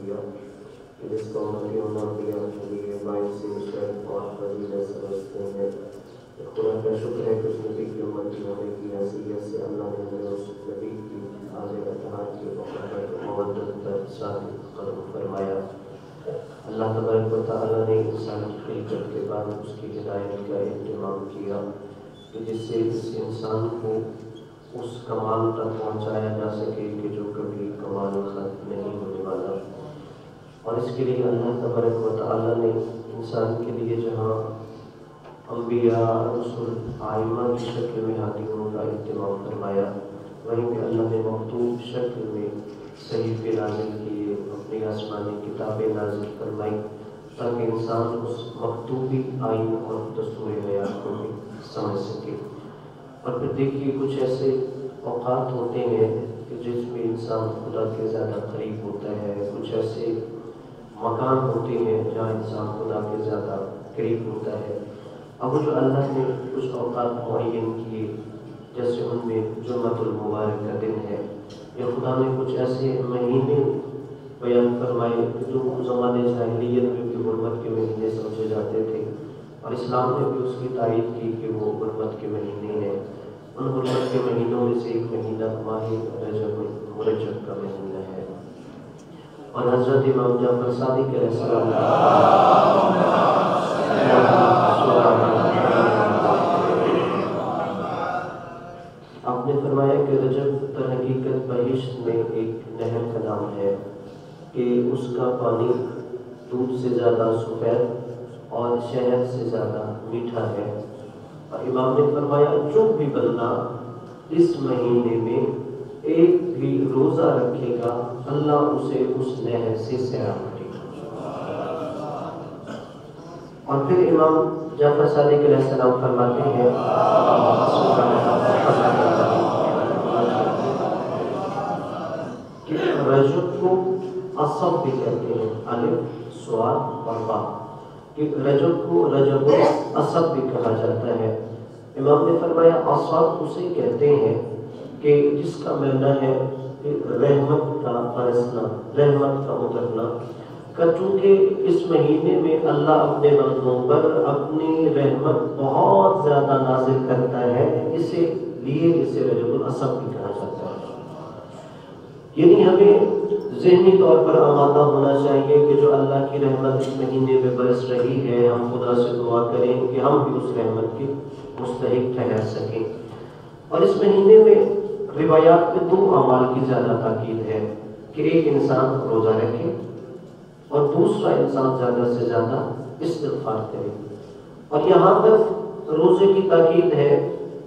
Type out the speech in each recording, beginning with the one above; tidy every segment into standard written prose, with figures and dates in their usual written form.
دیا کہ جس کو امتیوں نے دیا کے لیے باعث شرف اور فضیلت سمجھتے ہیں۔ خدا کا شکر ہے کہ اس نبی کی امتی ہونے کی حیثیت سے اللہ نے ہمیں اس نبی کی آج اطہار کی محبت مودت پر ساتھ قدم فرمایا۔ اللہ تبارک و تعالیٰ نے انسان کی خلقت کے بعد اس کی ہدایت کا اہتمام کیا کہ جس سے اس انسان کو اس کمال تک پہنچایا جا سکے کہ جو کبھی کمال ختم نہیں ہونے والا۔ اور اس کے لیے اللہ تبارک و تعالیٰ نے انسان کے لیے جہاں انبیاء رسول آئمہ کی شکل میں ہادیوں کا اہتمام فرمایا، وہیں پہ اللہ نے مکتوب شکل میں صحیفے نازل کیے، اپنی آسمانی کتابیں نازل فرمائی تاکہ انسان اس مکتوبی آئین اور دستور حیات کو بھی سمجھ سکے۔ اور پھر دیکھیے کچھ ایسے اوقات ہوتے ہیں کہ جس میں انسان خدا کے زیادہ قریب ہوتا ہے، کچھ ایسے مکان ہوتے ہیں جہاں انسان خدا کے زیادہ قریب ہوتا ہے۔ اب جو اللہ نے کچھ اوقات معین کیے، جیسے ان میں جمعۃ المبارک کا دن ہے، یا خدا نے کچھ ایسے مہینے بیان فرمائے جو زمانے جاہلیت میں بھی غربت کے مہینے سمجھے جاتے تھے، اور اسلام نے بھی اس کی تائید کی کہ وہ غربت کے مہینے ہیں۔ ان غربت کے مہینوں میں سے ایک مہینہ ماہ رجب مرجب کا مہینہ ہے، اور حضرت امام جعفر صادق علیہ السلام آپ نے فرمایا کہ رجب در حقیقت بہشت میں ایک نہر کا نام ہے کہ اس کا پانی دودھ سے زیادہ سفید اور شہد سے زیادہ میٹھا ہے۔ اور امام نے فرمایا جو بھی بندہ اس مہینے میں ایک بھی روزہ رکھے گا اللہ اسے اس نہر سے سیراب کرے گا۔ اور پھر امام جعفر صادق علیہ السلام فرماتے ہیں کہ رجب کو اصب بھی کہتے ہیں، الف صاد اور با، کہ رجب کو رجب اصب بھی کہا جاتا ہے۔ امام نے فرمایا اصب اسے کہتے ہیں کہ جس کا معنی ہے رحمت کا برسنا، رحمت کا اترنا، چونکہ اس مہینے میں اللہ اپنے بندوں پر اپنی رحمت بہت زیادہ نازل کرتا ہے، اسے لیے اسے رجب الاصب بھی کہا جاتا ہے۔ یعنی ہمیں ذہنی طور پر آمادہ ہونا چاہیے کہ جو اللہ کی رحمت اس مہینے میں برس رہی ہے، ہم خدا سے دعا کریں کہ ہم بھی اس رحمت کے مستحق ٹھہر سکیں۔ اور اس مہینے میں روایات میں دو اعمال کی زیادہ تاکید ہے کہ ایک انسان روزہ رکھے اور دوسرا انسان زیادہ سے زیادہ استغفار کرے۔ اور یہاں تک روزے کی تاکید ہے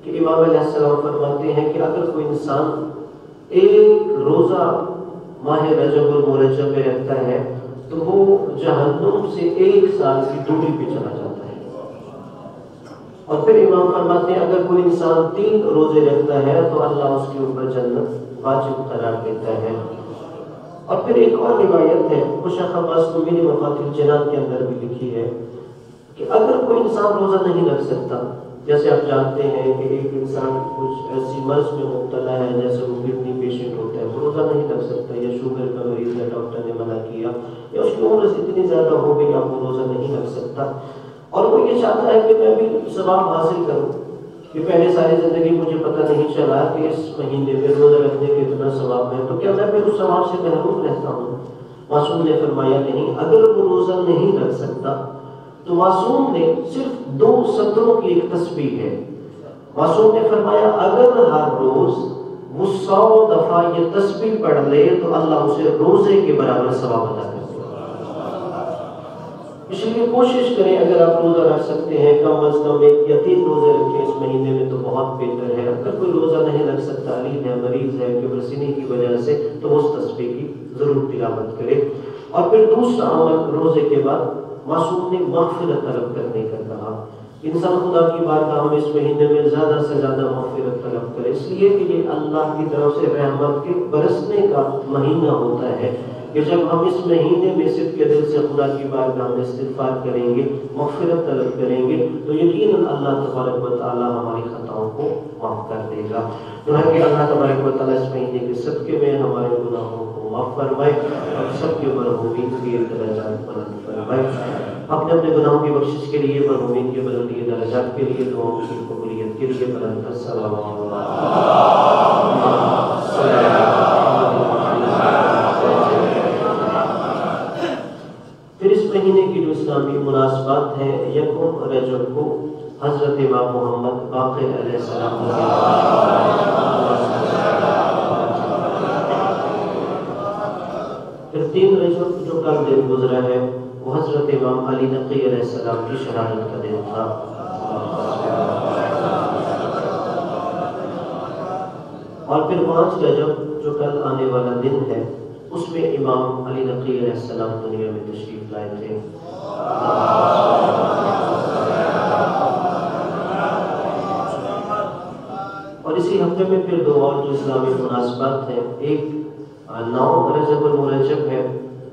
کہ امام علیہ السلام فرماتے ہیں کہ اگر کوئی انسان ایک روزہ ماہ رجب المرجب میں رکھتا ہے تو وہ جہنم سے 1 سال کی دوری پہ چلا جاتا ہے۔ اور پھر امام فرماتے ہیں اگر کوئی انسان 3 روزے رکھتا ہے تو اللہ اس کے اوپر جنت واجب قرار دیتا ہے۔ اور پھر ایک اور روایت ہے شیخ عباس قمی مفاتیح الجنان کے اندر بھی لکھی ہے کہ اگر کوئی انسان روزہ نہیں رکھ سکتا، جیسے آپ جانتے ہیں کہ ایک انسان کچھ ایسی مرض میں مبتلا ہے جیسے وہ کڈنی پیشنٹ ہوتا ہے، وہ روزہ نہیں رکھ سکتا، یا شوگر کا مریض ہے ڈاکٹر نے منع کیا، یا اس کی عمر اتنی زیادہ ہو گئی اب وہ روزہ نہیں رکھ سکتا، اور وہ یہ چاہتا ہے کہ میں بھی ثواب حاصل کروں، کہ پہلے ساری زندگی مجھے پتہ نہیں چلا کہ اس مہینے میں روزہ رکھنے کے اتنا ثواب ہے، تو کیا میں پھر اس ثواب سے محروم رہتا ہوں؟ معصوم نے فرمایا نہیں، اگر وہ روزہ نہیں رکھ سکتا تو معصوم نے صرف 2 سطروں کی ایک تسبیح ہے۔ معصوم نے فرمایا اگر ہر روز وہ 100 دفعہ یہ تسبیح پڑھ لے تو اللہ اسے روزے کے برابر ثواب عطا کرے۔ اس لیے کوشش کریں اگر آپ روزہ رکھ سکتے ہیں کم از کم 1 یا 3 روزے رکھیں اس مہینے میں تو بہت بہتر ہے۔ اگر کوئی روزہ نہیں رکھ سکتا، علیم ہے، مریض ہے، کبرسینی کی وجہ سے، تو اس تسبیح کی ضرور تلاوت کرے۔ اور پھر دوسرا عمل روزے کے بعد معصوم نے مغفرت طلب کرنے کا کہا۔ انسان خدا کی بارگاہ میں اس مہینے میں زیادہ سے زیادہ مغفرت طلب کرے، اس لیے کہ یہ اللہ کی طرف سے رحمت کے برسنے کا مہینہ ہوتا ہے۔ کہ جب ہم اس مہینے میں صدق کے دل سے خدا کی بارگاہ میں استغفار کریں گے، مغفرت طلب کریں گے، تو یقیناً اللہ تبارک و تعالیٰ ہماری خطاؤں کو معاف کر دے گا۔ جو ہے کہ اللہ تبارک و تعالیٰ اس مہینے کے صدقے میں ہمارے گناہوں کو معاف فرمائے اور سب کے مرحومین کے درجات بلند فرمائے۔ اپنے اپنے گناہوں کی بخشش کے لیے، مرحومین کے بلندی درجات کے لیے، دعاؤں کی قبولیت کے لیے بلند السلام پھر اس مہینے کی جو اسلامی مناسبات ہیں، یکم رجب کو حضرت امام محمد باقر علیہ السلام پھر 3 رجب جو کل دن گزرا ہے وہ حضرت امام علی نقی علیہ السلام کی شہادت کا دن تھا۔ اور پھر 5 رجب جو کل آنے والا دن ہے اس میں امام علی نقی علیہ السلام دنیا میں تشریف لائے تھے۔ اور اسی ہفتے میں پھر 2 اور جو اسلامی مناسبات ہیں، ایک 9 رجب المرجب ہے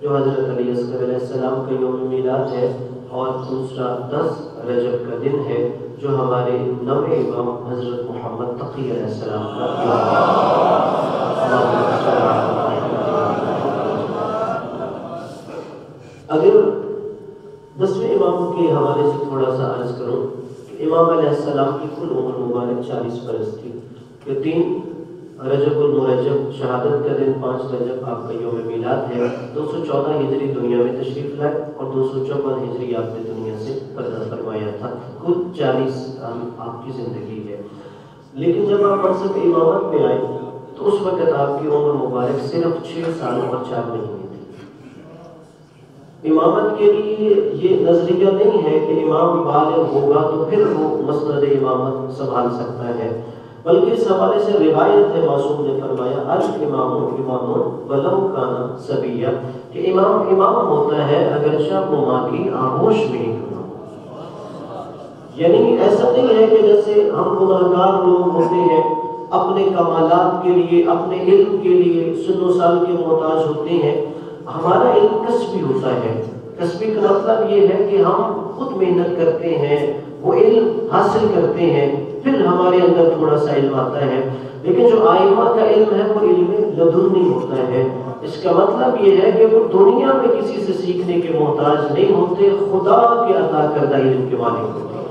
جو حضرت علی اصغر علیہ السلام کا یوم میلاد ہے، اور دوسرا 10 رجب کا دن ہے جو ہمارے 9ویں امام حضرت محمد تقی علیہ السلام کا اگر 10ویں امام کے حوالے سے تھوڑا سا عرض کروں کہ امام علیہ السلام کی کل عمر مبارک 40 برس تھی، کہ 3 رجب المرجب شہادت کا دن، 5 رجب آپ کا یوم میلاد ہے، 214 ہجری دنیا میں تشریف لائے اور 254 ہجری آپ نے دنیا سے پردہ فرمایا تھا۔ کل 40 آپ کی زندگی ہے، لیکن جب آپ منصب امامت میں آئے تو اس وقت آپ کی عمر مبارک صرف 6 سال اور 4 مہینے تھی۔ امامت کے لیے یہ نظریہ نہیں ہے کہ امام بالغ ہوگا تو پھر وہ مسند امامت سنبھال سکتا ہے، بلکہ اس حوالے سے روایت ہے، معصوم نے فرمایا الامام امام ولو کان صبیا، کہ امام امام ہوتا ہے اگرچہ وہ ماں کی آغوش میں ہی کیوں نہ۔ یعنی ایسا نہیں ہے کہ جیسے ہم گناہگار لوگ ہوتے ہیں، اپنے کمالات کے لیے، اپنے علم کے لیے سن و سال کے محتاج ہوتے ہیں۔ ہمارا علم کسبی ہوتا ہے۔ کسبی کا مطلب یہ ہے کہ ہم خود محنت کرتے ہیں، وہ علم حاصل کرتے ہیں، پھر ہمارے اندر تھوڑا سا علم آتا ہے۔ لیکن جو آئمہ کا علم ہے وہ علم لدنی ہوتا ہے۔ اس کا مطلب یہ ہے کہ وہ دنیا میں کسی سے سیکھنے کے محتاج نہیں ہوتے، خدا کے عطا کردہ علم کے مالک ہوتے ہیں۔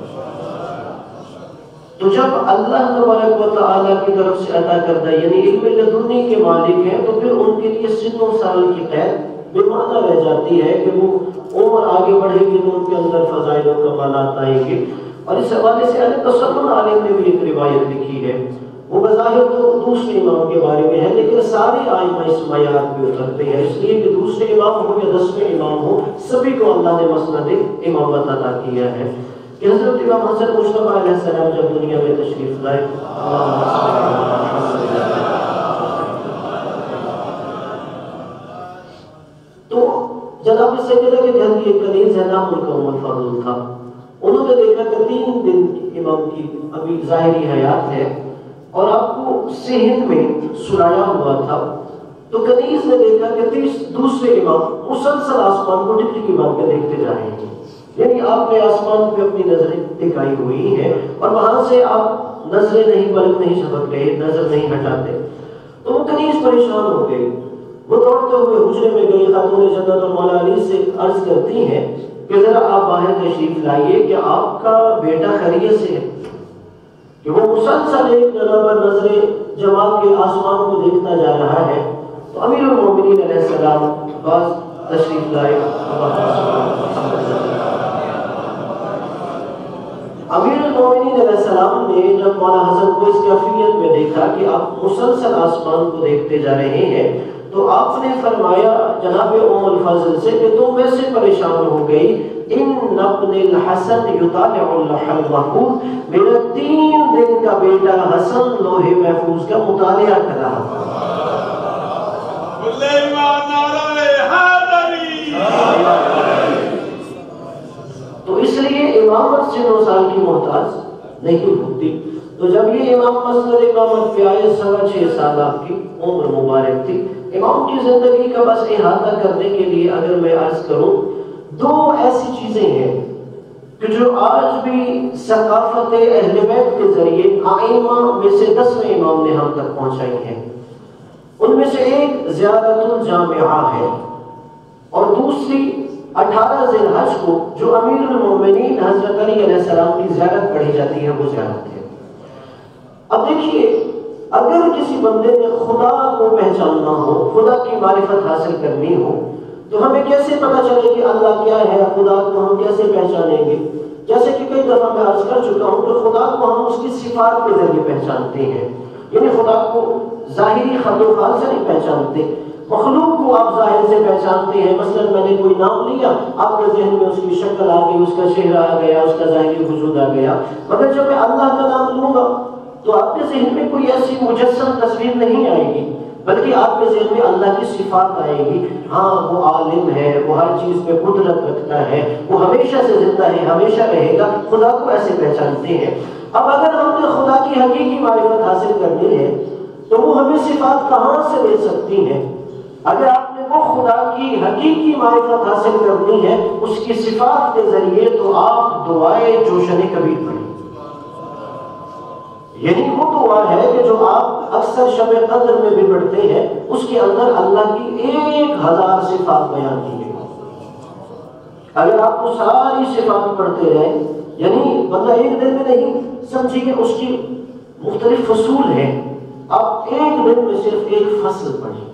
تو جب اللہ تبارک و تعالیٰ کی طرف سے عطا کردہ یعنی علم لدنی کے مالک ہیں، تو پھر ان کے لیے سن و سال کی قید بے معنی رہ جاتی ہے کہ وہ عمر آگے بڑھے گی تو ان کے اندر فضائل و کمالات آئیں گے۔ اور اس حوالے سے تسنن عالم نے بھی ایک روایت لکھی ہے، وہ بظاہر تو دوسرے امام کے بارے میں ہے، لیکن سارے آئمہ اس معیار پہ اترتے ہیں، اس لیے کہ دوسرے امام ہو یا 10ویں امام ہو، سبھی کو اللہ نے مسند امامت عطا کیا ہے۔ کہ حضرت امام حسن مصطفیٰ علیہ السلام جب دنیا میں تشریف لائے، تو جناب سیدنا کے گھر کی ایک کنیز ہے، نام ان کا عمر فاضل تھا۔ انہوں نے دیکھا کہ 3 دن امام کی ابھی ظاہری حیات ہے اور آپ کو صحن میں سلایا ہوا تھا، تو کنیز نے دیکھا کہ دوسرے امام مسلسل آسمان کو ٹکٹکی باندھ کے دیکھتے جا رہے ہیں، یعنی آپ نے آسمان پہ اپنی نظریں ٹکائی ہوئی ہیں اور وہاں سے آپ نظریں نہیں پلک نہیں جھپک رہے، نظر نہیں ہٹاتے۔ تو وہ کنیز پریشان ہو گئی، وہ دوڑتے ہوئے حجرے میں گئی، خاتون جنت اور مولا علی سے عرض کرتی ہیں کہ ذرا آپ باہر تشریف لائیے کہ آپ کا بیٹا خیریت سے ہے، کہ وہ مسلسل ایک جگہ پر نظریں جما کے آسمان کو دیکھتا جا رہا ہے۔ تو امیر المومنین علیہ السلام بعض تشریف لائے۔ امیر المومنین علیہ السلام نے جب مولا حسن کو اس کیفیت میں دیکھا کہ آپ مسلسل آسمان کو دیکھتے جا رہے ہیں، تو آپ نے فرمایا جناب الفضل سے کہ تم ویسے پریشان ہو گئی، ان ابن الحسن یطالع اللوح المحفوظ، میرا 3 دن کا بیٹا حسن لوح محفوظ کا مطالعہ کر رہا تھا۔ تو اس لیے امامت سے 9 سال کی محتاج نہیں ہوتی۔ تو جب یہ امام مسند امامت پہ آئے، 6.25 سال آپ کی عمر مبارک تھی، امام کی زندگی کا بس احاطہ کرنے کے لیے اگر میں عرض کروں، دو ایسی چیزیں ہیں کہ جو آج بھی ثقافت اہل بیت کے ذریعے ائمہ میں سے 10ویں امام نے ہم تک پہنچائی ہیں۔ ان میں سے ایک زیارت الجامعہ ہے، اور دوسری 18 ذی الحج کو جو امیر المومنین حضرت علی علیہ السلام کی زیارت پڑھی جاتی ہے، وہ زیارت ہے۔ اب دیکھیے، اگر کسی بندے نے خدا کو پہچاننا ہو، خدا کی معرفت حاصل کرنی ہو، تو ہمیں کیسے پتہ چلے کہ اللہ کیا ہے، خدا کو ہم کیسے پہچانیں گے؟ جیسے کہ کئی دفعہ میں عرض کر چکا ہوں کہ خدا کو ہم اس کی صفات کے ذریعے پہچانتے ہیں، یعنی خدا کو ظاہری خط و خال سے نہیں پہچانتے۔ مخلوق کو آپ ظاہر سے پہچانتے ہیں، مثلا میں نے کوئی نام لیا، آپ کے ذہن میں اس کی شکل آ گئی، اس کا چہرہ آ گیا، اس کا ظاہری وجود آ گیا، مگر جب میں اللہ کا نام لوں گا تو آپ کے ذہن میں کوئی ایسی مجسم تصویر نہیں آئے گی، بلکہ آپ کے ذہن میں اللہ کی صفات آئے گی۔ ہاں، وہ عالم ہے، وہ ہر چیز پہ قدرت رکھتا ہے، وہ ہمیشہ سے زندہ ہے، ہمیشہ رہے گا، خدا کو ایسے پہچانتے ہیں۔ اب اگر ہم نے خدا کی حقیقی معرفت حاصل کرنی ہے تو وہ ہمیں صفات کہاں سے مل سکتی ہیں؟ اگر آپ نے وہ خدا کی حقیقی معرفت حاصل کرنی ہے اس کی صفات کے ذریعے، تو آپ دعائے جوشن کبیر پڑھیں، یعنی وہ دعا ہے کہ جو آپ اکثر شب قدر میں بھی پڑھتے ہیں، اس کے اندر اللہ کی 1000 صفات بیان کی گئی۔ اگر آپ کو ساری صفات پڑھتے رہیں، یعنی بندہ ایک دن میں نہیں، سمجھیے کہ اس کی مختلف فصول ہیں، آپ ایک دن میں صرف ایک فصل پڑھیں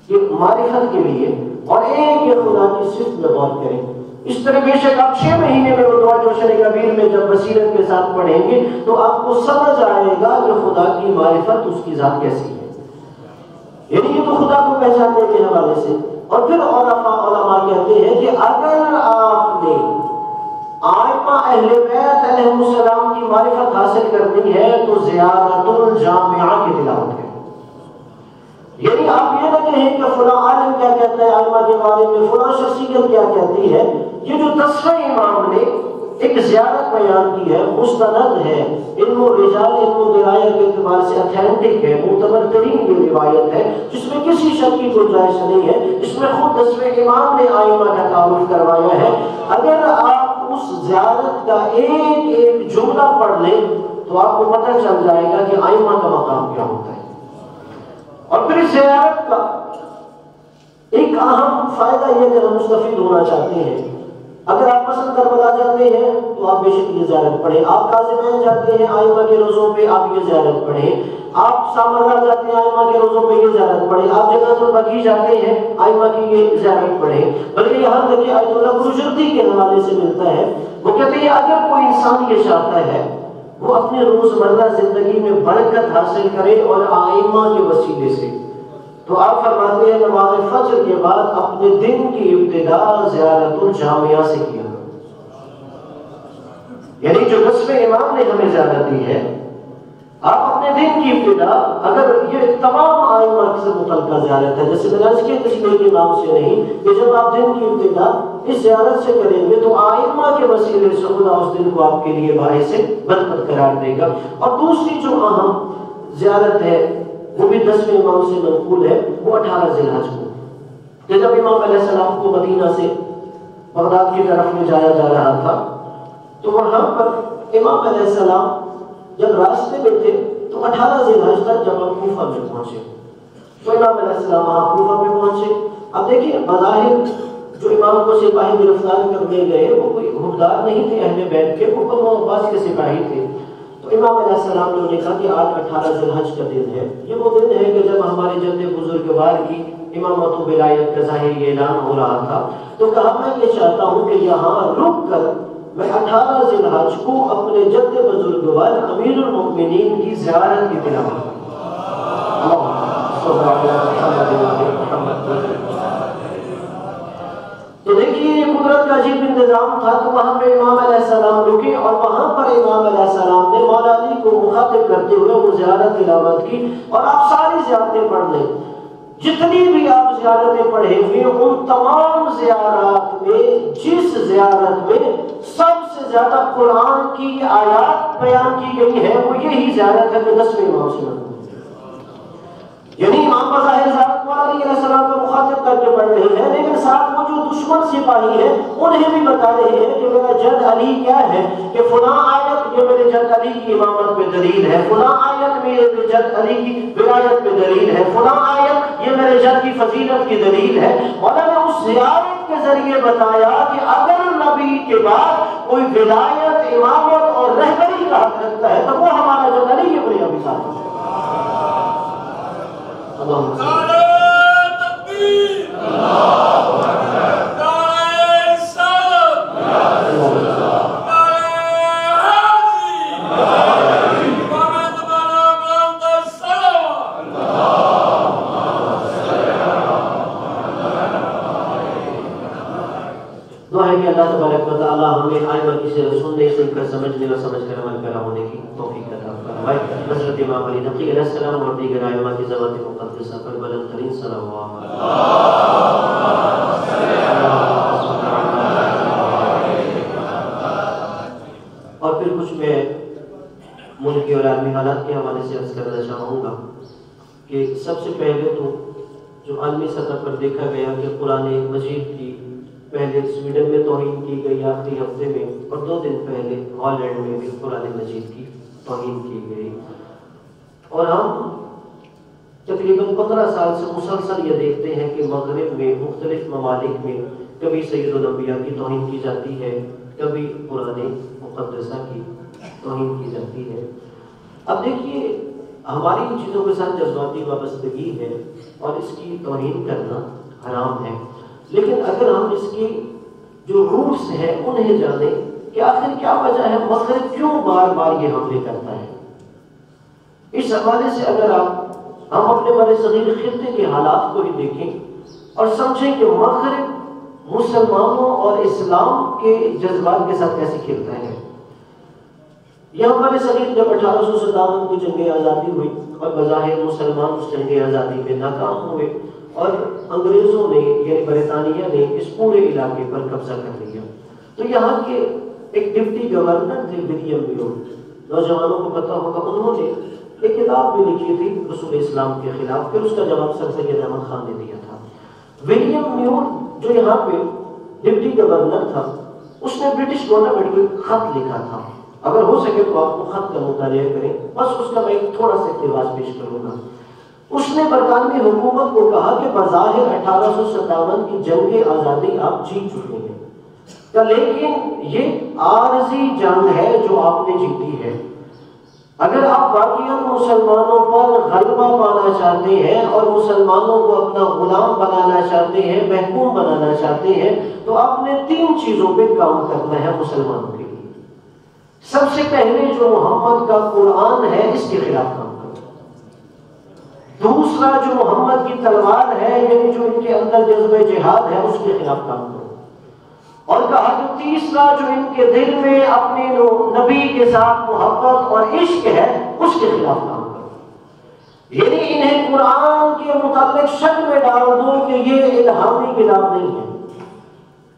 یہ معرفت کے لیے، اور ایک یہ خدا کی صفت میں غور کریں۔ اس طرح بے شک آپ 6 مہینے میں وہ دعا جوشن کبیر میں جب بصیرت کے ساتھ پڑھیں گے تو آپ کو سمجھ آئے گا کہ خدا کی معرفت، اس کی ذات کیسی ہے، یعنی یہ تو خدا کو پہچاننے کے حوالے سے۔ اور پھر علماء کہتے ہیں کہ اگر آپ نے ائمہ اہل بیت علیہم السلام کی معرفت حاصل کرنی ہے تو زیارت الجامعہ کی تلاوت کریں، یعنی آپ یہ نہ کہیں کہ فلاں عالم کیا کہتا ہے ائمہ کے بارے میں، فلاں شخصیت کیا کہتی ہے۔ یہ جو 10ویں امام نے ایک زیارت بیان کی ہے، مستند ہے، علم و رجال، علم و درایت کے اعتبار سے اتھینٹک ہے، معتبر ترین یہ روایت ہے، جس میں کسی شک کی گنجائش نہیں ہے، اس میں خود 10ویں امام نے ائمہ کا تعارف کروایا ہے۔ اگر آپ اس زیارت کا ایک ایک جملہ پڑھ لیں تو آپ کو پتہ چل جائے گا کہ ائمہ کا مقام کیا ہوتا ہے۔ اور پھر اس زیارت کا ایک اہم فائدہ یہ کہ ہم مستفید ہونا چاہتے ہیں۔ اگر آپ پسند کربلا جاتے ہیں تو آپ بے شک یہ زیارت پڑھیں، آپ قاضمین جاتے ہیں ائمہ کے روزوں پہ، آپ یہ زیارت پڑھیں، آپ سامرا جاتے ہیں ائمہ کے روزوں پہ، یہ زیارت پڑھیں، آپ جنت البقیع جاتے ہیں ائمہ کی یہ زیارت پڑھیں۔ بلکہ یہاں تک کہ آیت اللہ بروجردی کے حوالے سے ملتا ہے، وہ کہتے ہیں اگر کوئی انسان یہ چاہتا ہے وہ اپنے روزمرہ زندگی میں برکت حاصل کرے اور ائمہ کے وسیلے سے، تو آپ فرماتے ہیں نماز فجر کے بعد اپنے دن کی ابتدا زیارت الجامعہ سے کیا، یعنی جو 10ویں امام نے ہمیں زیارت دی ہے، آپ اپنے دن کی ابتدا، اگر یہ تمام ائمہ سے متعلقہ زیارت ہے، جیسے میں نے عرض کیا کسی ایک امام سے نہیں، کہ جب آپ دن کی ابتدا اس زیارت سے کریں گے تو ائمہ کے وسیلے سے خدا اس دن کو آپ کے لیے باعث برکت قرار دے گا۔ اور دوسری جو اہم زیارت ہے وہ بھی 10ویں امام سے منقول ہے، وہ 18 ذی الحج کو، کہ جب امام علیہ السلام کو مدینہ سے بغداد کی طرف لے جایا جا رہا تھا تو وہاں پر امام علیہ السلام جب راستے میں تھے تو 18 ذی الحج تک جب ہم کوفہ میں پہنچے تو امام علیہ السلام وہاں کوفہ میں پہنچے۔ اب دیکھیے بظاہر جو امام کو سپاہی گرفتار کرنے گئے وہ کوئی حکمدار نہیں تھے اہل بیت کے، وہ بنو عباس کے سپاہی تھے۔ تو امام علیہ السلام نے کہا کہ آج 18 ذی الحج کا دن ہے، یہ وہ دن ہے کہ جب ہمارے جد بزرگوار کی امامت و ولایت کا ظاہری اعلان ہو رہا تھا، تو کہا میں یہ چاہتا ہوں کہ یہاں رک کر میں 18 ذی الحج کو اپنے جد بزرگوار امیر المؤمنین کی زیارت کی تلاوت کروں۔ تو دیکھیے یہ قدرت کا عجیب انتظام تھا، تو وہاں پہ امام علیہ السلام رکے اور وہاں پر امام علیہ السلام نے مولا علی کو مخاطب کرتے ہوئے وہ زیارت تلاوت کی۔ اور آپ ساری زیارتیں پڑھ لیں، جتنی بھی آپ زیارتیں پڑھے ہوئے ان تمام زیارات میں جس زیارت میں سب سے زیادہ قرآن کی آیات بیان کی گئی ہے وہ یہی زیارت ہے جو 10ویں امام سے منقول ہے۔ یعنی امام بظاہر کر کے پڑھ رہے ہیں، لیکن ساتھ وہ جو دشمن سپاہی ہیں انہیں بھی بتا رہے ہیں کہ میرا جد علی کیا ہے، کہ فلاں آیت یہ میرے جد علی کی امامت پہ دلیل ہے، فلاں آیت میں میرے جد علی کی ولایت پہ دلیل ہے، فلاں آیت یہ میرے جد کی فضیلت کی دلیل ہے۔ مولا نے اس زیارت کے ذریعے بتایا کہ اگر نبی کے بعد کوئی ولایت، امامت اور رہبری کا حق رکھتا ہے تو وہ ہمارا جد علی ابن ابی طالب ہے۔ اللہم صلی اللہ اللہ تبارک و تعالی ہمیں آئمہ کی سیرت سننے سن کر سمجھنے و سمجھ کر عمل پیرا ہونے کی توفیق عطا فرمائے۔ حضرت امام علی نقی علیہ السلام اور دیگر آئمہ کی ذوات مقدسہ پر بلند ترین صلوات۔ اور پھر کچھ میں ملکی اور عالمی حالات کے حوالے سے عرض کرنا چاہوں گا کہ سب سے پہلے تو جو عالمی سطح پر دیکھا گیا کہ قرآن مجید کی پہلے سویڈن میں توہین کی گئی آخری ہفتے میں، اور 2 دن پہلے ہالینڈ میں بھی قرآن مجید کی توہین کی گئی، اور ہم تقریباً 15 سال سے مسلسل یہ دیکھتے ہیں کہ مغرب میں مختلف ممالک میں کبھی سید الانبیاء کی توہین کی جاتی ہے، کبھی قرآن مقدسہ کی توہین کی جاتی ہے۔ اب دیکھیے ہماری ان چیزوں کے ساتھ جذباتی وابستگی ہے اور اس کی توہین کرنا حرام ہے، لیکن اگر ہم اس کی جو روٹس ہیں انہیں جانیں کہ آخر کیا وجہ ہے مغرب کیوں بار بار یہ حملے کرتا ہے، اس حوالے سے اگر ہم اپنے بڑے صغیر خطے کے حالات کو ہی دیکھیں اور سمجھیں کہ مغرب مسلمانوں اور اسلام کے جذبات کے ساتھ کیسے کھیلتا ہے۔ یہاں بڑے صغیر جب 1857 کو جنگ آزادی ہوئی اور بظاہر مسلمان اس جنگ آزادی میں ناکام ہوئے اور انگریزوں نے یعنی برطانیہ نے اس پورے علاقے پر قبضہ کر لیا، تو یہاں کے ایک ڈپٹی گورنر تھے ولیم میور، نوجوانوں کو پتہ ہوگا، انہوں نے ایک کتاب بھی لکھی تھی رسول اسلام کے خلاف، پھر اس کا جواب سر سید احمد خان نے دیا تھا۔ ولیم میور جو یہاں پہ ڈپٹی گورنر تھا، اس نے برٹش گورنمنٹ کو ایک خط لکھا تھا، اگر ہو سکے تو آپ کو خط کا مطالعہ کریں، بس اس کا میں ایک تھوڑا سا اقتباس پیش کروں گا۔ اس نے برطانوی حکومت کو کہا کہ بظاہر 1857 کی جنگ آزادی آپ جیت چکے ہیں، لیکن یہ عارضی جنگ ہے جو آپ نے جیتی ہے، اگر آپ واقعی مسلمانوں پر غلبہ پانا چاہتے ہیں اور مسلمانوں کو اپنا غلام بنانا چاہتے ہیں، محکوم بنانا چاہتے ہیں، تو آپ نے 3 چیزوں پہ کام کرنا ہے مسلمانوں کے لیے۔ سب سے پہلے جو محمد کا قرآن ہے اس کے خلاف کام کرو، دوسرا جو محمد کی تلوار ہے یعنی جو ان کے اندر جذبہ جہاد ہے اس کے خلاف کام کرو، اور کہا جو تیسرا جو ان کے دل میں اپنے نبی کے ساتھ محبت اور عشق ہے اس کے خلاف کام کرو، یعنی انہیں قرآن کے متعلق شک میں ڈال دو کہ یہ الہامی کتاب نہیں ہے،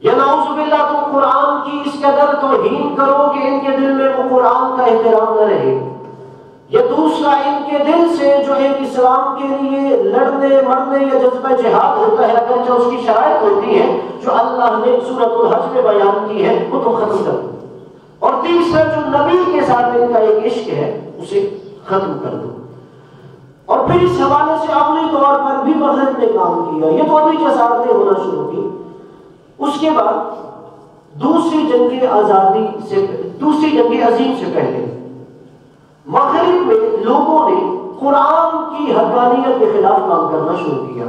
یا نعوذ باللہ تم قرآن کی اس قدر توہین کرو کہ ان کے دل میں وہ قرآن کا احترام نہ رہے، یا دوسرا ان کے دل سے جو ایک اسلام کے لیے لڑنے مرنے یا جذبہ جہاد ہوتا ہے اگرچہ اس کی شرائط ہوتی ہے جو اللہ نے سورۃ الحج میں بیان کی ہے وہ تم ختم کر دو، اور تیسرا جو نبی کے ساتھ ان کا ایک عشق ہے اسے ختم کر دو۔ اور پھر اس حوالے سے عملی طور پر بھی مغرب نے کام کیا، یہ تو ابھی جسارتیں ہونا شروع کی۔ اس کے بعد دوسری جنگ عظیم سے پہلے مغرب میں لوگوں نے قرآن کی حقانیت کے خلاف کام کرنا شروع کیا،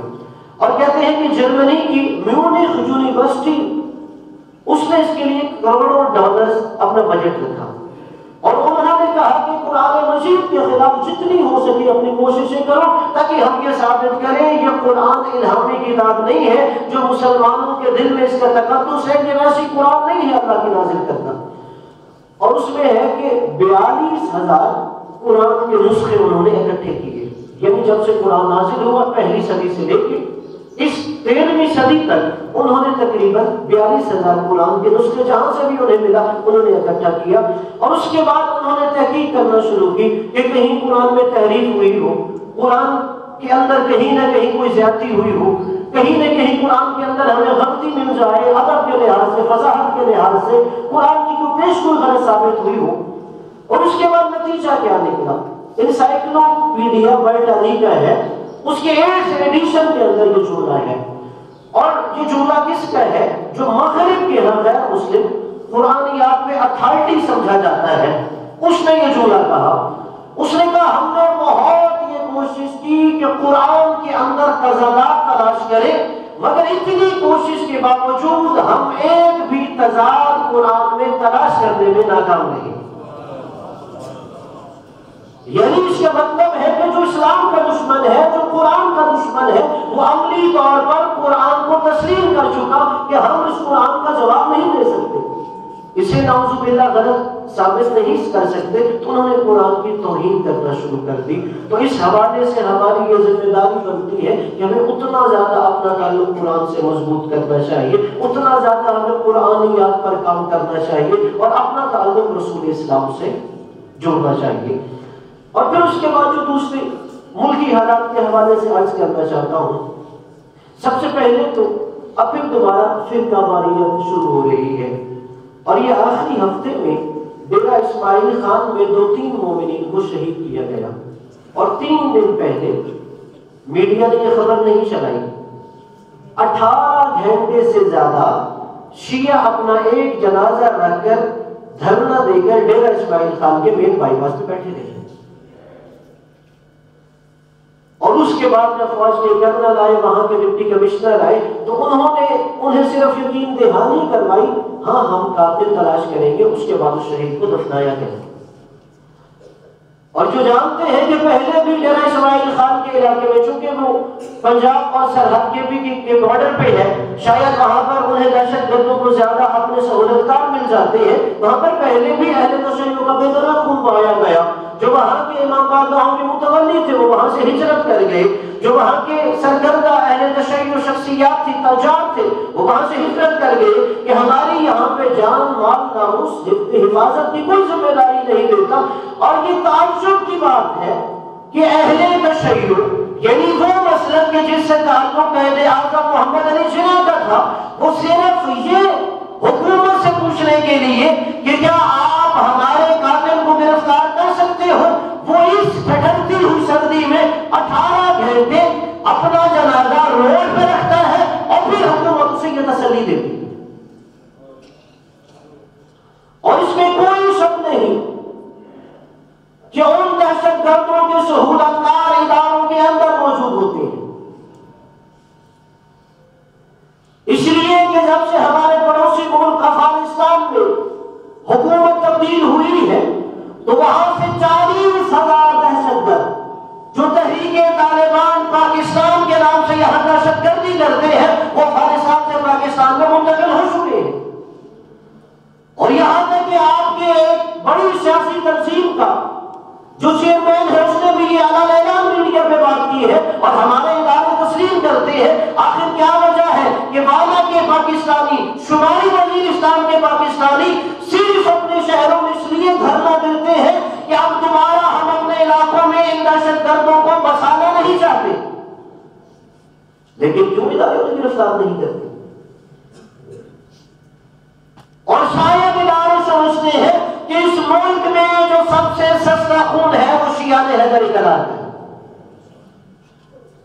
اور کہتے ہیں کہ جرمنی کی میونخ یونیورسٹی اس نے اس کے لیے کروڑوں ڈالرز اپنا بجٹ رکھا، اور انہوں نے کہا کہ قرآن مجید کے خلاف جتنی ہو سکی اپنی کوششیں کرو تاکہ ہم یہ ثابت کریں یہ قرآن الہامی کتاب نہیں ہے جو مسلمانوں کے دل میں اس کا تقدس ہے، یہ ویسی قرآن نہیں ہے اللہ کی نازل کرنا۔ اور اس میں ہے کہ 42,000 قرآن کے نسخے انہوں نے اکٹھے کیے، یعنی جب سے قرآن نازل ہوا پہلی صدی سے لے کے اس 13ویں صدی تک انہوں نے تقریباً 42,000 قرآن کے نسخے جہاں سے بھی انہیں ملا انہوں نے اکٹھا کیا، اور اس کے بعد انہوں نے تحقیق کرنا شروع کی کہ کہیں قرآن میں تحریف ہوئی ہو، قرآن کے اندر کہیں نہ کہیں کوئی زیادتی ہوئی ہو، کہیں نہ کہیں قرآن کے اندر ہمیں غلطی مل جائے، ادب کے لحاظ سے، فصاحت کے لحاظ سے قرآن کی کوئی پیش کوئی غلط ثابت ہوئی ہو، اور اس کے بعد نتیجہ کیا نکلا؟ انسائکلوپیڈیا برٹانیکا ہے، اس کے 8 ایڈیشن کے اندر یہ جملہ ہے، اور یہ جملہ کس کا ہے؟ جو مغرب کے ہاں غیر مسلم قرآنیات میں اتھارٹی سمجھا جاتا ہے، اس نے یہ جملہ کہا۔ اس نے کہا ہم نے بہت یہ کوشش کی کہ قرآن کے اندر تضادات تلاش کریں، مگر اتنی کوشش کے باوجود ہم ایک بھی تضاد قرآن میں تلاش کرنے میں ناکام نہیں۔ یعنی اس کا مطلب ہے کہ جو اسلام کا دشمن ہے، جو قرآن کا دشمن ہے، وہ عملی طور پر قرآن کو تسلیم کر چکا کہ ہم اس قرآن کا جواب نہیں دے سکتے، اسے نعوذ باللہ غلط ثابت نہیں کر سکتے، تو انہوں نے قرآن کی توہین کرنا شروع کر دی۔ تو اس حوالے سے ہماری یہ ذمہ داری بنتی ہے کہ ہمیں اتنا زیادہ اپنا تعلق قرآن سے مضبوط کرنا چاہیے، اتنا زیادہ ہمیں قرآنیات پر کام کرنا چاہیے، اور اپنا تعلق رسول اسلام سے جوڑنا چاہیے۔ اور پھر اس کے بعد جو دوسرے ملکی حالات کے حوالے سے عرض کرنا چاہتا ہوں، سب سے پہلے تو اب پھر دوبارہ فرقہ واریت شروع ہو رہی ہے، اور یہ آخری ہفتے میں ڈیرہ اسماعیل خان میں 2-3 مومنین کو شہید کیا گیا، اور 3 دن پہلے میڈیا نے یہ خبر نہیں چلائی، 18 گھنٹے سے زیادہ شیعہ اپنا ایک جنازہ رکھ کر دھرنا دے کر ڈیرہ اسماعیل خان کے مین بائی پاس پہ بیٹھے رہے، اور اس کے بعد جب فوج کے کرنل آئے، وہاں کے ڈپٹی کمشنر آئے، تو انہوں نے انہیں صرف یقین دہانی کروائی، ہاں ہم قاتل تلاش کریں گے، اس کے بعد اس شہید کو دفنایا گیا۔ اور جو جانتے ہیں کہ پہلے بھی ڈیرہ اسماعیل خان کے علاقے میں، چونکہ وہ پنجاب اور سرحد کے بارڈر پہ ہے، شاید وہاں پر انہیں دہشت گردوں کو زیادہ اپنے سہولتکار مل جاتے ہیں، وہاں پر پہلے بھی اہل تشیع کا بے دریغ خون بہایا گیا۔ جو وہاں کے امام بارگاہوں کے متولی تھے وہ وہاں سے ہجرت کر گئے، جو وہاں کے سرکردہ اہل تشیع شخصیات تھی، تاجار تھے، وہ وہاں سے ہجرت کر گئے کہ ہماری یہاں پہ جان مال ناموس حفاظت کی کوئی ذمہ داری نہیں دیتا۔ اور یہ تعجب کی بات ہے کہ اہل تشیع، یعنی وہ مسلک کے جس سے تعلق قائد اعظم محمد علی جناح کا تھا، وہ صرف یہ حکومت سے پوچھنے کے لیے کہ کیا آپ ہمارے قاتل کو گرفتار کر سکتے ہو، وہ اس ٹھنڈی ہوئی سردی میں 18 گھنٹے اپنا جنازہ روڈ پہ رکھتا ہے، اور پھر حکومت اسے یہ تسلی دیتی ہے۔ اور اس میں کوئی شک نہیں کہ ان دہشت گردوں کے سہولت کار اداروں کے اندر موجود ہوتے ہیں، اس لیے کہ جب سے ہمارے پڑوسی ملک افغانستان میں حکومت تبدیل ہوئی ہے، تو وہاں سے 40,000 دہشت گرد جو تحریک طالبان پاکستان کے نام سے یہاں دہشت گردی کرتے ہیں، وہ افغانستان سے پاکستان میں منتقل ہو چکے ہیں۔ اور یہاں تک کہ آپ کے ایک بڑی سیاسی تنظیم کا جو چیئرمین ہے، اس نے بھی یہ اعلان اعلان میڈیا پہ بات کی ہے، اور ہمارے ادارے تسلیم کرتے ہیں۔ آخر کیا وجہ ہے کہ والا کے پاکستانی، شمالی وزیرستان کے پاکستانی صرف اپنے شہروں میں اس لیے دھرنا دیتے ہیں کہ اب دوبارہ ہم اپنے علاقوں میں ان دہشت گردوں کو بسانا نہیں چاہتے، لیکن کیوں ادارے انہیں گرفتار نہیں کرتے؟ اور شاید ادارے سمجھتے ہیں کہ اس ملک میں جو سب سے سستا خون ہے وہ شیعہ حیدری قرار ہے،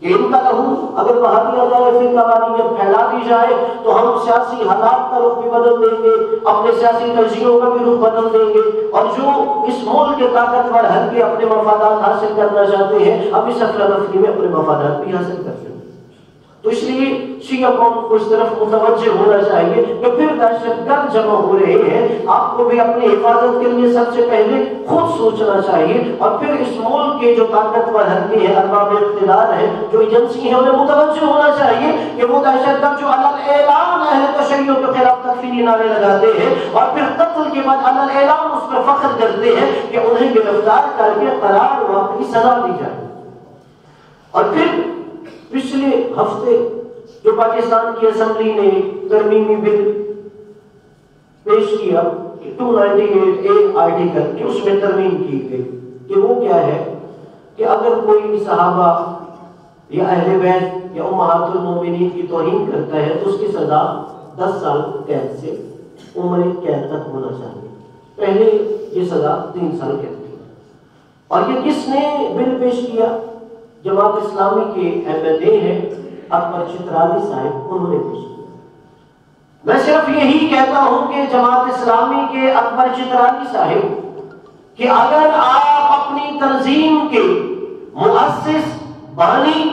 کہ ان کا لہو اگر بہا دیا جائے، پھر قواریت پھیلا دی جائے، تو ہم سیاسی حالات کا رخ بھی بدل دیں گے، اپنے سیاسی ترجیحوں کا بھی رخ بدل دیں گے، اور جو اس ملک کے طاقتور حلقے اپنے مفادات حاصل کرنا چاہتے ہیں، اب اس افراتفری میں اپنے مفادات بھی حاصل کرتے ہیں۔ تو اس لیے شیعہ قوم کو اس طرف متوجہ ہونا چاہیے کہ پھر دہشت گرد جمع ہو رہے ہیں، آپ کو بھی اپنی حفاظت کے لیے سب سے پہلے خود سوچنا چاہیے، اور پھر اس ملک کے جو طاقتور حلقے ہیں، ارباب اقتدار ہیں، جو ایجنسی ہیں، انہیں متوجہ ہونا چاہیے کہ وہ دہشت گرد جو علل اعلان اہل تشیع کے خلاف تکفیری نعرے لگاتے ہیں، اور پھر قتل کے بعد علل اعلان اس پر فخر کرتے ہیں، کہ انہیں گرفتار کر کے قرار واقعی سزا دی جائے۔ اور پھر پچھلے ہفتے جو پاکستان کی اسمبلی نے ترمیمی بل پیش کیا 298A آرٹیکل، کہ اس میں ترمیم کی گئی کہ وہ کیا ہے کہ اگر کوئی صحابہ یا اہل بیت یا امہات المومنین کی توہین کرتا ہے تو اس کی سزا 10 سال قید سے عمر قید تک ہونا چاہیے. پہلے یہ سزا 3 سال قید تھی. اور یہ کس نے بل پیش کیا؟ جماعت اسلامی کے MLA ہیں اکبر چترالی صاحب، انہوں نے پیش کیا. میں صرف یہی کہتا ہوں کہ جماعت اسلامی کے اکبر چترالی صاحب کہ اگر آپ اپنی تنظیم کے مؤسس بانی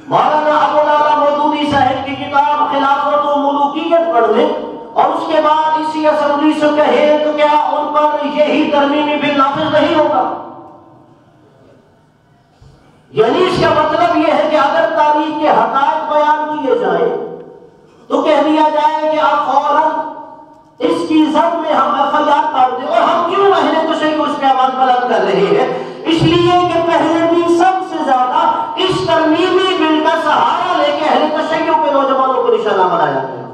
مولانا ابوالعلا مودودی صاحب کی کتاب خلافت و ملوکیت پڑھ لیں اور اس کے بعد اسی اسمبلی سے کہے تو کیا ان پر یہی ترمیمی بل نافذ نہیں ہوگا؟ یعنی اس کا مطلب یہ ہے کہ اگر تاریخ کے حقائق بیان کیے جائیں تو کہہ دیا جائے کہ آپ فوراً اس کی زد میں ہم FIR کر دیں. اور ہم کیوں اہل تشیع اس پہ آواز بلند کر رہے ہیں؟ اس لیے کہ پہلے بھی سب سے زیادہ اس ترمیمی بل کا سہارا لے کے اہل تشیع کے نوجوانوں کو نشانہ بنایا گیا،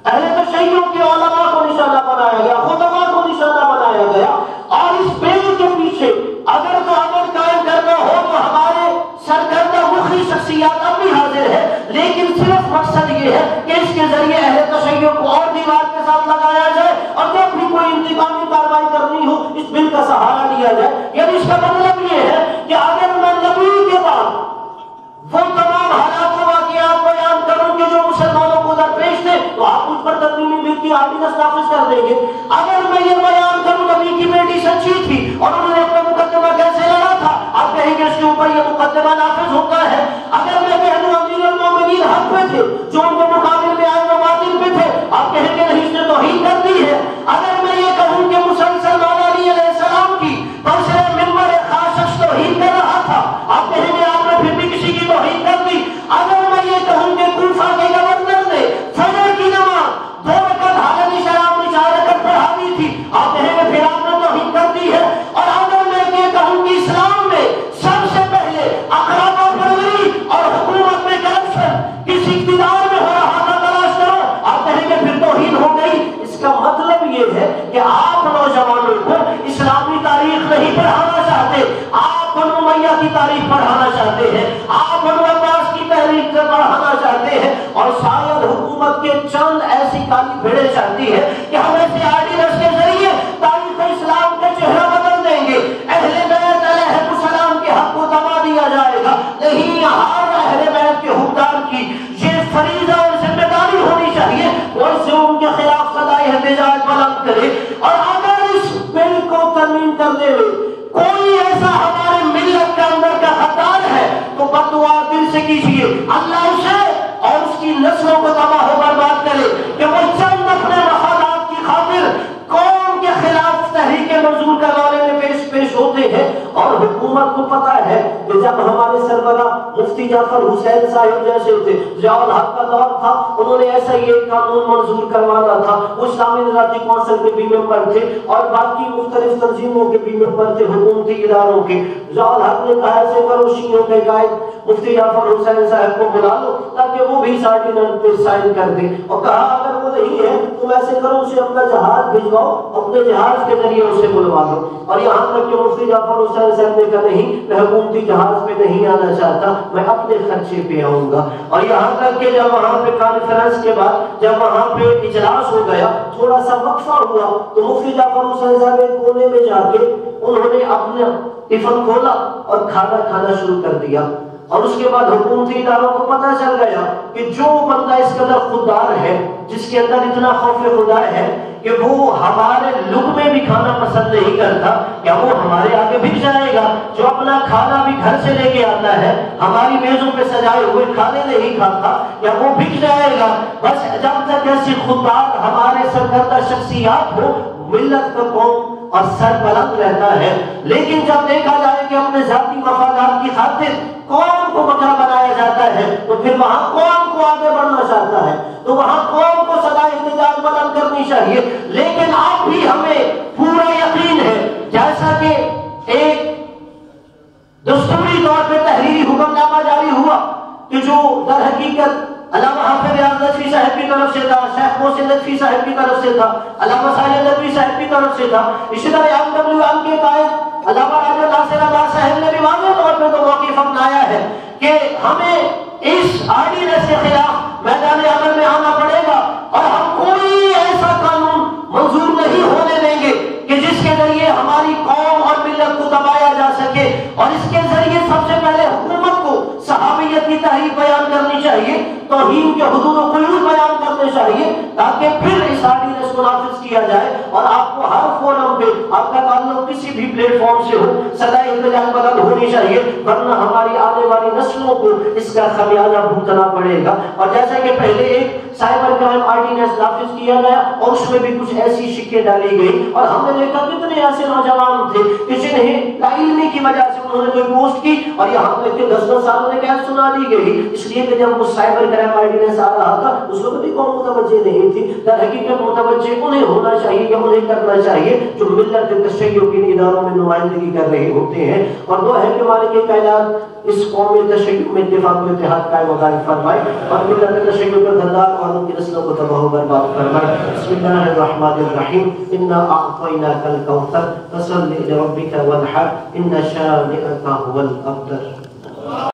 اہل تشیع کے علماء کو نشانہ بنایا گیا، خطباء کو نشانہ بنایا گیا. اور اس بل کے پیچھے اگر تو عمل قائم کرنا ہو تو ہمارے سرکردہ مخی شخصیات اب بھی حاضر ہے، لیکن صرف مقصد یہ ہے کہ اس کے ذریعے اہل تشیع کو اور دیوار کے ساتھ لگایا جائے اور جب بھی کوئی انتقامی کارروائی کرنی ہو اس بل کا سہارا لیا جائے. یعنی اس کا مطلب یہ ہے کہ اگر میں نبی کے بعد وہ تمام حالات و واقعات بیان کروں کہ جو مسلمانوں کو درپیش تھے تو آپ مجھ پر ترمیمی بل کی آرڈیننس نافذ کر دیں گے. اگر میں یہ بیان کروں نبی کی بیٹی سچی تھی اور انہوں نے اپنا مقدمہ کیسے لڑا تھا، آپ کہیں گے اس کے اوپر یہ مقدمہ نافذ ہوتا ہے. اگر میں کہہ دوں امیر المومنین حق پہ تھے، جو ان کے مقابل میں آئے وہ باطل پہ تھے، آپ کہیں گے نہیں اس نے توہین کر دی ہے. اگر میں یہ کہوں کہ مسلسل مولا علی علیہ السلام کی برسر ممبر ایک خاص شخص توہین کر رہا تھا، آپ کہیں گے آپ نے پھر بھی کسی کی توہین کر دی. اگر میں یہ کہوں کہ کوفہ کے گورنر نے فجر کی نماز 2 رکعت حالت شراب میں 4 رکعت پڑھا دی تھی، آپ کہیں گے پھر آپ نے توہین کر دی ہے. اور اگر میں یہ کہوں کہ اسلام میں سب سے پہلے اقربا پروری اور حکومت میں کرپشن کس اقتدار میں ہو رہا تھا تلاش کرو، آپ کہیں گے پھر توہین ہو گئی. اس کا مطلب یہ ہے کہ آپ نوجوانوں کو اسلامی تاریخ نہیں پڑھانا چاہتے، آپ بنو امیہ کی تاریخ پڑھانا چاہتے ہیں، آپ بنو عباس کی تاریخ پڑھانا چاہتے ہیں. اور شاید حکومت کے چند ایسی کالی بھیڑیں چاہتی ہے کہ ہم ایسے آرڈیننس کے ذریعے تاریخ اسلام کا چہرہ بدل دیں گے، اہل بیت علیہ السلام کے حق کو دبا دیا جائے گا. نہیں، ہر اہل بیت کے حکمران کی یہ فریضہ اور ذمہ داری ہونی چاہیے وہ اس سے ان کے خلاف صدائے احتجاج بلند کرے. اور اگر اس بل کو ترمیم کرنے میں کوئی ایسا ہمارے ملت کے اندر کا خطار ہے تو بددعا دل سے کیجیے، اللہ اسے اور اس کی نسلوں کو تباہ و برباد کرے کہ وہ چند اپنے مفادات کی خاطر قوم کے خلاف تحریکیں منظور کروانے میں پیش ہوتے ہیں. اور حکومت کو پتا ہے کہ جب ہمارے سربراہ مفتی جعفر حسین صاحب جیسے تھے، ضیاء الحق کا دور تھا، انہوں نے ایسا ہی ایک قانون منظور کروانا تھا. وہ اسلامی نظارتی کونسل کے بھی ممبر تھے اور باقی مختلف تنظیموں کے بھی ممبر تھے، حکومتی اداروں کے. ضیاء الحق نے کہا ایسے کرو، شیعوں کے قائد مفتی جعفر حسین صاحب کو بلا لو تاکہ وہ بھی آرڈیننس پہ سائن کر دیں. اور کہا اگر وہ نہیں ہے تم ایسے کرو اسے اپنا جہاز بھجواؤ، اپنے جہاز کے ذریعے اسے بلوا دو. اور یہاں تک کہ مفتی جعفر حسین صاحب نے کہا نہیں، میں حکومتی جہاز پہ نہیں آنا چاہتا، میں اپنے خرچے پہ آؤں گا. اور یہاں تک کہ جب وہاں پہ کانفرنس کے بعد جب وہاں پہ اجلاس ہو گیا، تھوڑا سا وقفہ ہوا تو مفتی جعفر حسین صاحب ایک کونے میں جا کے انہوں نے اپنا ٹفن کھولا اور کھانا شروع کر دیا. اور اس کے بعد حکومتی اداروں کو پتہ چل گیا کہ جو بندہ اس قدر خوددار ہے، جس کے اندر اتنا خوف خدا ہے کہ وہ ہمارے لقمے بھی کھانا پسند نہیں کرتا، کیا وہ ہمارے آگے بک جائے گا؟ جو اپنا کھانا بھی گھر سے لے کے آتا ہے، ہماری میزوں پہ سجائے ہوئے کھانے نہیں کھاتا، کیا وہ بک جائے گا؟ بس جب تک ایسی خوددار ہمارے سرکردہ شخصیات ہو، ملت کا قوم اور سر بلند رہتا ہے. لیکن جب دیکھا جائے کہ اپنے ذاتی مفادات کی خاطر قوم کو بکرا بنایا جاتا ہے تو پھر وہاں قوم کو آگے بڑھنا چاہتا ہے تو وہاں قوم کو صدائے احتجاج بلند کرنی چاہیے. لیکن اب بھی ہمیں پورا یقین ہے، جیسا کہ ایک دستوری طور پہ تحریری حکم نامہ جاری ہوا کہ جو در حقیقت علامہ حافظ ریاض نجفی صاحب کی طرف سے تھا، شیخ محسن نجفی صاحب کی طرف سے تھا، علامہ ساجد نجفی صاحب کی طرف سے تھا، اسی طرح MWM کے قائد علامہ راجہ ناصر آباد صاحب نے بھی واضح طور پہ تو موقف اپنایا ہے کہ ہمیں اس آرڈیننس کے خلاف میدان عمل میں آنا پڑے گا، اور ہم کوئی ایسا قانون منظور نہیں ہونے دیں گے کہ جس کے ذریعے ہماری قوم اور ملت کو دبایا جا سکے، اور اس کے ذریعے سب سے پہلے حکومت کو صحابیت کی تحریف بیان کرنی چاہیے، توہین کے حدود و قیود بیان کرنے چاہیے، تاکہ پھر اس آرڈیننس کو نافذ کیا جائے اور آپ کو ہر فورم پہ آپ کا تعلق کسی بھی پلیٹ فارم سے ہو صدائے احتجاج بلند ہونی چاہیے، ورنہ ہماری آنے والی نسلوں کو اس کا خمیازہ بھگتنا پڑے گا۔ اور جیسا کہ پہلے ایک سائبر کرائم آرڈیننس نافذ کیا گیا اور اس میں بھی کچھ ایسی شکیں ڈالی گئی، اور ہم نے دیکھا کتنے ایسے نوجوان تھے کہ جنہیں لاعلمی کی وجہ سے انہوں نے کوئی پوسٹ کی اور یہاں تک کہ 10 سالوں میں قید سنا دی گئی، اس لیے کہ جب وہ سائبر کرائم آرڈیننس آ رہا تھا اس وقت بھی قوم متوجہ نہیں تھی۔ در حقیقت متوجہ انہیں ہونا چاہیے یا انہیں کرنا چاہیے جو ملت تشیع کے اداروں میں نمائندگی کر رہے ہوتے ہیں، اور وہ ہے کہ مالک کائنات اس قوم تشیع میں اتفاق و اتحاد قائم و دائم فرمائے اور ملت تشیع کے غدار اور ان کی نسلوں کو تباہ و برباد فرمائے۔ بسم اللہ الرحمن الرحیم، انا اعطیناک الکوثر فصل لربک وانحر ان شانئک هو الابتر۔